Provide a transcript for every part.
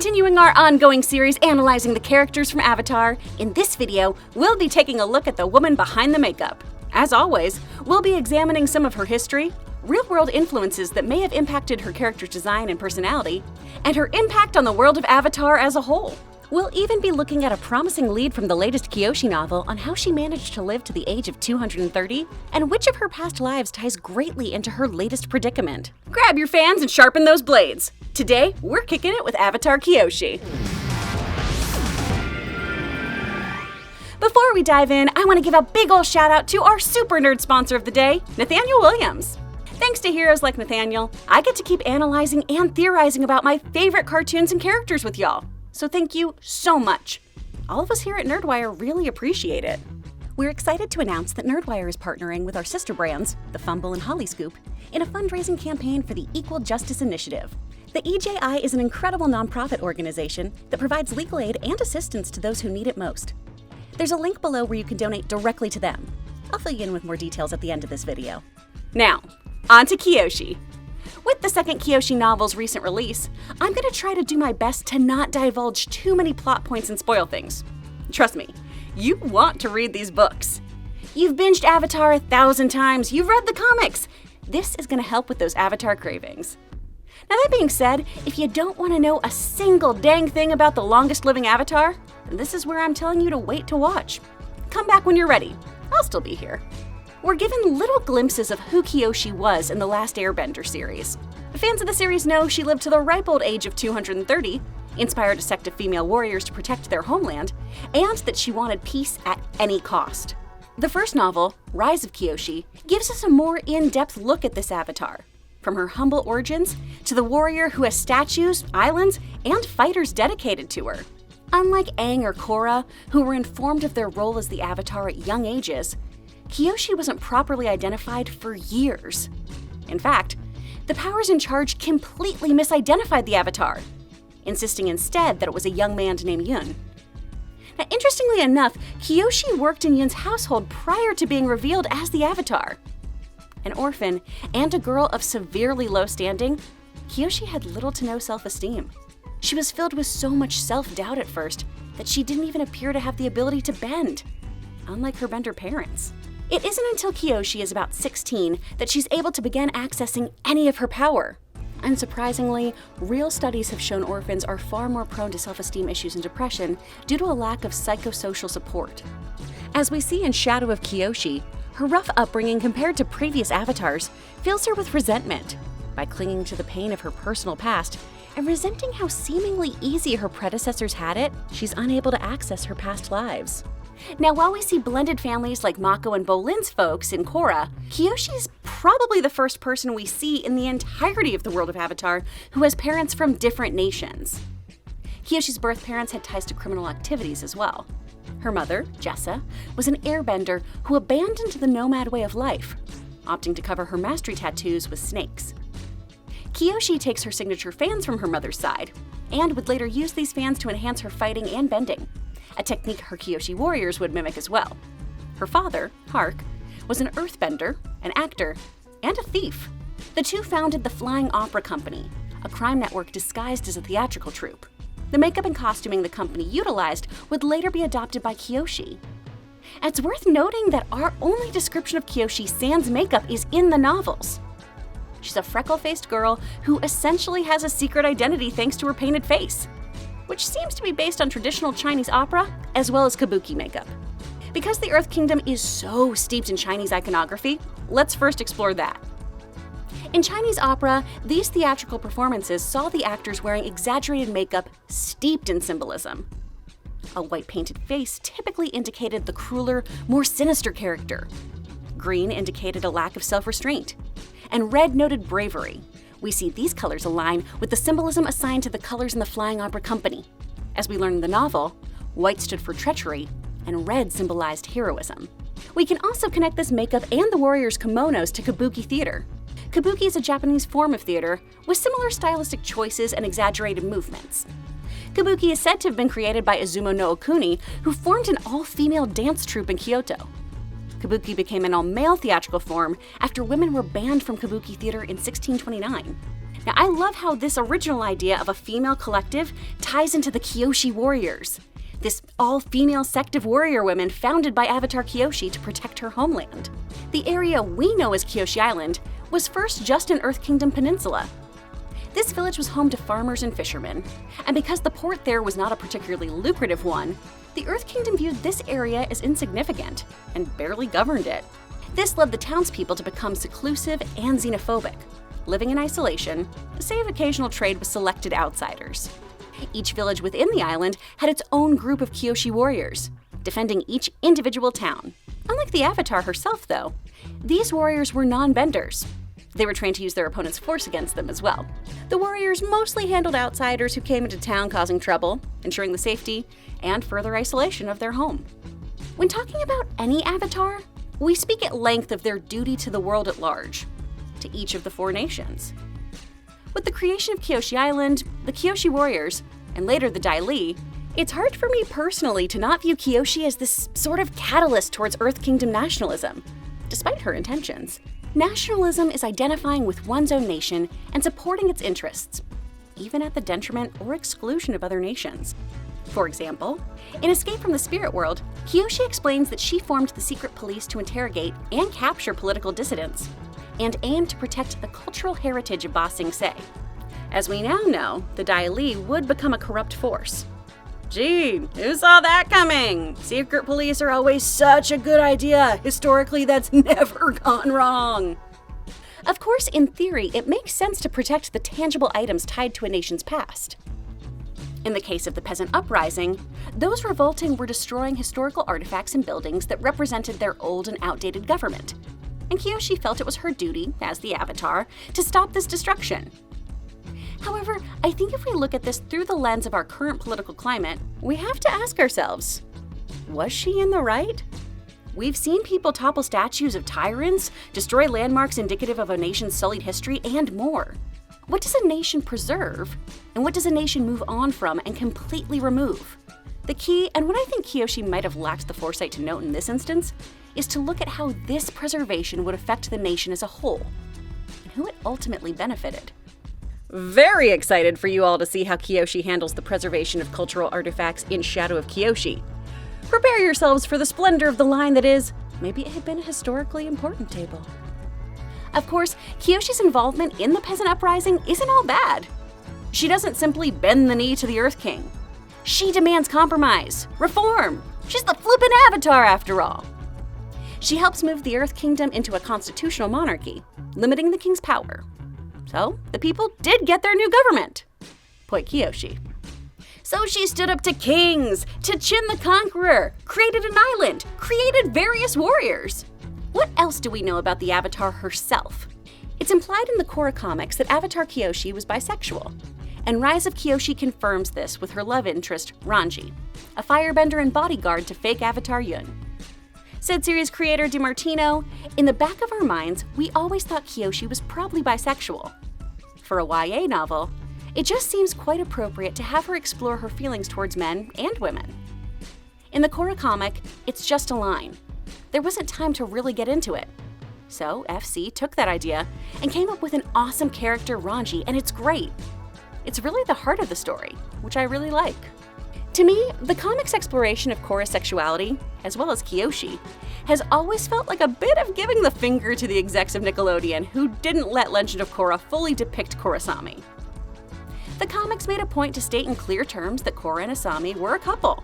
Continuing our ongoing series analyzing the characters from Avatar, in this video, we'll be taking a look at the woman behind the makeup. As always, we'll be examining some of her history, real-world influences that may have impacted her character's design and personality, and her impact on the world of Avatar as a whole. We'll even be looking at a promising lead from the latest Kyoshi novel on how she managed to live to the age of 230, and which of her past lives ties greatly into her latest predicament. Grab your fans and sharpen those blades! Today, we're kicking it with Avatar Kyoshi. Before we dive in, I want to give a big ol' shout out to our super nerd sponsor of the day, Nathaniel Williams. Thanks to heroes like Nathaniel, I get to keep analyzing and theorizing about my favorite cartoons and characters with y'all. So thank you so much. All of us here at Nerdwire really appreciate it. We're excited to announce that Nerdwire is partnering with our sister brands, The Fumble and Holly Scoop, in a fundraising campaign for the Equal Justice Initiative. The EJI is an incredible nonprofit organization that provides legal aid and assistance to those who need it most. There's a link below where you can donate directly to them. I'll fill you in with more details at the end of this video. Now, on to Kyoshi. With the second Kyoshi novel's recent release, I'm going to try to do my best to not divulge too many plot points and spoil things. Trust me, you want to read these books. You've binged Avatar 1,000 times, you've read the comics. This is going to help with those Avatar cravings. Now that being said, if you don't want to know a single dang thing about the longest living Avatar, then this is where I'm telling you to wait to watch. Come back when you're ready. I'll still be here. We're given little glimpses of who Kyoshi was in the last Airbender series. Fans of the series know she lived to the ripe old age of 230, inspired a sect of female warriors to protect their homeland, and that she wanted peace at any cost. The first novel, Rise of Kyoshi, gives us a more in-depth look at this Avatar. From her humble origins to the warrior who has statues, islands, and fighters dedicated to her. Unlike Aang or Korra, who were informed of their role as the Avatar at young ages, Kyoshi wasn't properly identified for years. In fact, the powers in charge completely misidentified the Avatar, insisting instead that it was a young man named Yun. Now, interestingly enough, Kyoshi worked in Yun's household prior to being revealed as the Avatar. An orphan and a girl of severely low standing, Kyoshi had little to no self-esteem. She was filled with so much self-doubt at first that she didn't even appear to have the ability to bend, unlike her bender parents. It isn't until Kyoshi is about 16 that she's able to begin accessing any of her power. Unsurprisingly, real studies have shown orphans are far more prone to self-esteem issues and depression due to a lack of psychosocial support. As we see in Shadow of Kyoshi, her rough upbringing compared to previous avatars fills her with resentment. By clinging to the pain of her personal past and resenting how seemingly easy her predecessors had it, she's unable to access her past lives. Now, while we see blended families like Mako and Bolin's folks in Korra, Kyoshi's probably the first person we see in the entirety of the world of Avatar who has parents from different nations. Kyoshi's birth parents had ties to criminal activities as well. Her mother, Jessa, was an airbender who abandoned the nomad way of life, opting to cover her mastery tattoos with snakes. Kyoshi takes her signature fans from her mother's side, and would later use these fans to enhance her fighting and bending, a technique her Kyoshi warriors would mimic as well. Her father, Hark, was an earthbender, an actor, and a thief. The two founded the Flying Opera Company, a crime network disguised as a theatrical troupe. The makeup and costuming the company utilized would later be adopted by Kyoshi. It's worth noting that our only description of Kyoshi sans makeup is in the novels. She's a freckle-faced girl who essentially has a secret identity thanks to her painted face, which seems to be based on traditional Chinese opera as well as Kabuki makeup. Because the Earth Kingdom is so steeped in Chinese iconography, let's first explore that. In Chinese opera, these theatrical performances saw the actors wearing exaggerated makeup steeped in symbolism. A white painted face typically indicated the crueler, more sinister character. Green indicated a lack of self-restraint. And red noted bravery. We see these colors align with the symbolism assigned to the colors in the Flying Opera Company. As we learn in the novel, white stood for treachery, and red symbolized heroism. We can also connect this makeup and the warriors' kimonos to Kabuki theater. Kabuki is a Japanese form of theater with similar stylistic choices and exaggerated movements. Kabuki is said to have been created by Izumo no Okuni, who formed an all-female dance troupe in Kyoto. Kabuki became an all-male theatrical form after women were banned from Kabuki theater in 1629. Now, I love how this original idea of a female collective ties into the Kyoshi warriors, this all-female sect of warrior women founded by Avatar Kyoshi to protect her homeland. The area we know as Kyoshi Island was first just an Earth Kingdom peninsula. This village was home to farmers and fishermen, and because the port there was not a particularly lucrative one, the Earth Kingdom viewed this area as insignificant and barely governed it. This led the townspeople to become seclusive and xenophobic, living in isolation, save occasional trade with selected outsiders. Each village within the island had its own group of Kyoshi warriors, defending each individual town. Unlike the Avatar herself, though, these warriors were non-benders. They were trained to use their opponent's force against them as well. The warriors mostly handled outsiders who came into town causing trouble, ensuring the safety and further isolation of their home. When talking about any Avatar, we speak at length of their duty to the world at large, to each of the 4 nations. With the creation of Kyoshi Island, the Kyoshi warriors, and later the Dali, it's hard for me personally to not view Kyoshi as this sort of catalyst towards Earth Kingdom nationalism, despite her intentions. Nationalism is identifying with one's own nation and supporting its interests, even at the detriment or exclusion of other nations. For example, in Escape from the Spirit World, Kyoshi explains that she formed the secret police to interrogate and capture political dissidents, and aimed to protect the cultural heritage of Ba Sing Se. As we now know, the Dali would become a corrupt force. Gee, who saw that coming? Secret police are always such a good idea. Historically, that's never gone wrong. Of course, in theory, it makes sense to protect the tangible items tied to a nation's past. In the case of the peasant uprising, those revolting were destroying historical artifacts and buildings that represented their old and outdated government. And Kyoshi felt it was her duty, as the Avatar, to stop this destruction. However, I think if we look at this through the lens of our current political climate, we have to ask ourselves, was she in the right? We've seen people topple statues of tyrants, destroy landmarks indicative of a nation's sullied history, and more. What does a nation preserve, and what does a nation move on from and completely remove? The key, and what I think Kyoshi might have lacked the foresight to note in this instance, is to look at how this preservation would affect the nation as a whole, and who it ultimately benefited. Very excited for you all to see how Kyoshi handles the preservation of cultural artifacts in Shadow of Kyoshi. Prepare yourselves for the splendor of the line that is, maybe it had been a historically important table. Of course, Kyoshi's involvement in the peasant uprising isn't all bad. She doesn't simply bend the knee to the Earth King. She demands compromise, reform. She's the flippin' Avatar after all. She helps move the Earth Kingdom into a constitutional monarchy, limiting the king's power. So, the people did get their new government. Point Kyoshi. So she stood up to kings, to Chin the Conqueror, created an island, created various warriors. What else do we know about the Avatar herself? It's implied in the Korra comics that Avatar Kyoshi was bisexual, and Rise of Kyoshi confirms this with her love interest, Ranji, a firebender and bodyguard to fake Avatar Yun. Said series creator DiMartino, in the back of our minds, we always thought Kyoshi was probably bisexual. For a YA novel, it just seems quite appropriate to have her explore her feelings towards men and women. In the Korra comic, it's just a line. There wasn't time to really get into it. So FC took that idea and came up with an awesome character, Ranji, and it's great. It's really the heart of the story, which I really like. To me, the comic's exploration of Korra's sexuality, as well as Kyoshi, has always felt like a bit of giving the finger to the execs of Nickelodeon who didn't let Legend of Korra fully depict Korrasami. The comics made a point to state in clear terms that Korra and Asami were a couple,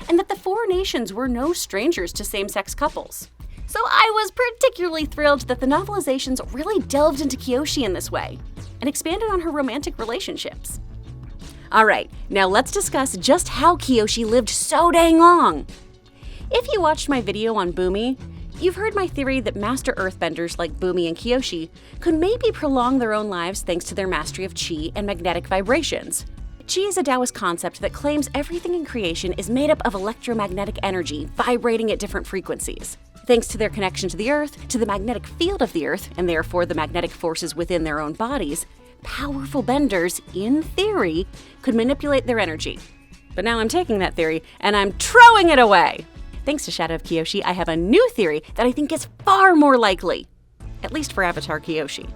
and that the 4 nations were no strangers to same-sex couples. So I was particularly thrilled that the novelizations really delved into Kyoshi in this way, and expanded on her romantic relationships. Alright, now let's discuss just how Kyoshi lived so dang long. If you watched my video on Bumi, you've heard my theory that master earthbenders like Bumi and Kyoshi could maybe prolong their own lives thanks to their mastery of chi and magnetic vibrations. Chi is a Taoist concept that claims everything in creation is made up of electromagnetic energy vibrating at different frequencies. Thanks to their connection to the Earth, to the magnetic field of the Earth, and therefore the magnetic forces within their own bodies, powerful benders, in theory, could manipulate their energy. But now I'm taking that theory and I'm throwing it away! Thanks to Shadow of Kyoshi, I have a new theory that I think is far more likely. At least for Avatar Kyoshi.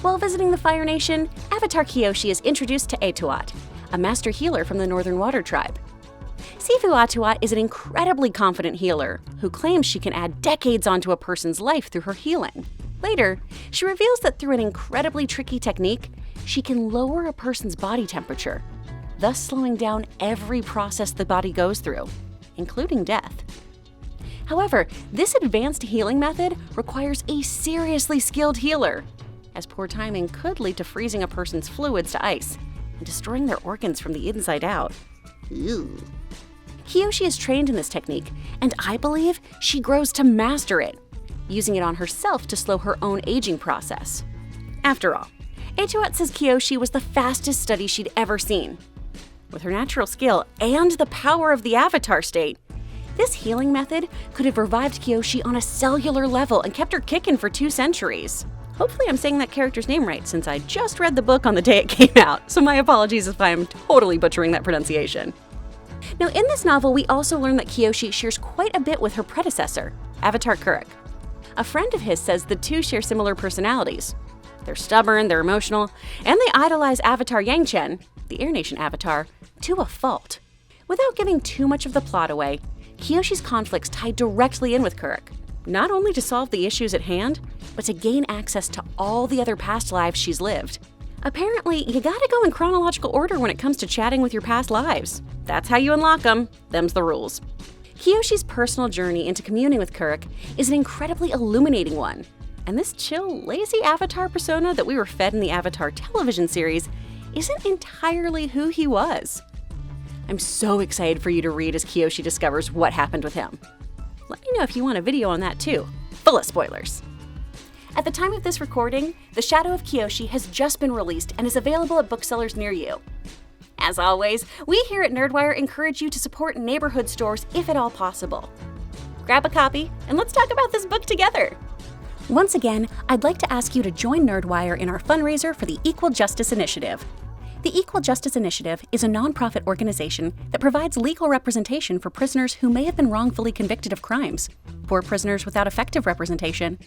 While visiting the Fire Nation, Avatar Kyoshi is introduced to Atuat, a master healer from the Northern Water Tribe. Sifu Atuat is an incredibly confident healer who claims she can add decades onto a person's life through her healing. Later, she reveals that through an incredibly tricky technique, she can lower a person's body temperature, thus slowing down every process the body goes through, including death. However, this advanced healing method requires a seriously skilled healer, as poor timing could lead to freezing a person's fluids to ice and destroying their organs from the inside out. Ew. Kyoshi is trained in this technique, and I believe she grows to master it, using it on herself to slow her own aging process. After all, Atuat says Kyoshi was the fastest study she'd ever seen. With her natural skill and the power of the Avatar state, this healing method could have revived Kyoshi on a cellular level and kept her kicking for 2 centuries. Hopefully I'm saying that character's name right, since I just read the book on the day it came out, so my apologies if I'm totally butchering that pronunciation. Now, in this novel, we also learn that Kyoshi shares quite a bit with her predecessor, Avatar Kyoshi. A friend of his says the two share similar personalities. They're stubborn, they're emotional, and they idolize Avatar Yangchen, the Air Nation Avatar, to a fault. Without giving too much of the plot away, Kyoshi's conflicts tie directly in with Kyoshi, not only to solve the issues at hand, but to gain access to all the other past lives she's lived. Apparently, you gotta go in chronological order when it comes to chatting with your past lives. That's how you unlock them. Them's the rules. Kyoshi's personal journey into communing with Kyoshi is an incredibly illuminating one. And this chill, lazy Avatar persona that we were fed in the Avatar television series isn't entirely who he was. I'm so excited for you to read as Kyoshi discovers what happened with him. Let me know if you want a video on that too, full of spoilers. At the time of this recording, The Shadow of Kyoshi has just been released and is available at booksellers near you. As always, we here at Nerdwire encourage you to support neighborhood stores if at all possible. Grab a copy and let's talk about this book together. Once again, I'd like to ask you to join Nerdwire in our fundraiser for the Equal Justice Initiative. The Equal Justice Initiative is a nonprofit organization that provides legal representation for prisoners who may have been wrongfully convicted of crimes, poor prisoners without effective representation,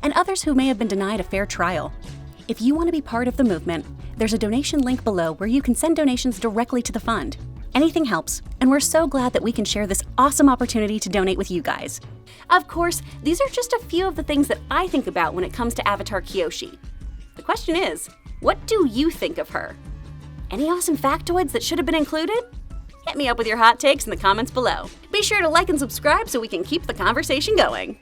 and others who may have been denied a fair trial. If you want to be part of the movement, there's a donation link below where you can send donations directly to the fund. Anything helps, and we're so glad that we can share this awesome opportunity to donate with you guys. Of course, these are just a few of the things that I think about when it comes to Avatar Kyoshi. The question is, what do you think of her? Any awesome factoids that should have been included? Hit me up with your hot takes in the comments below. Be sure to like and subscribe so we can keep the conversation going.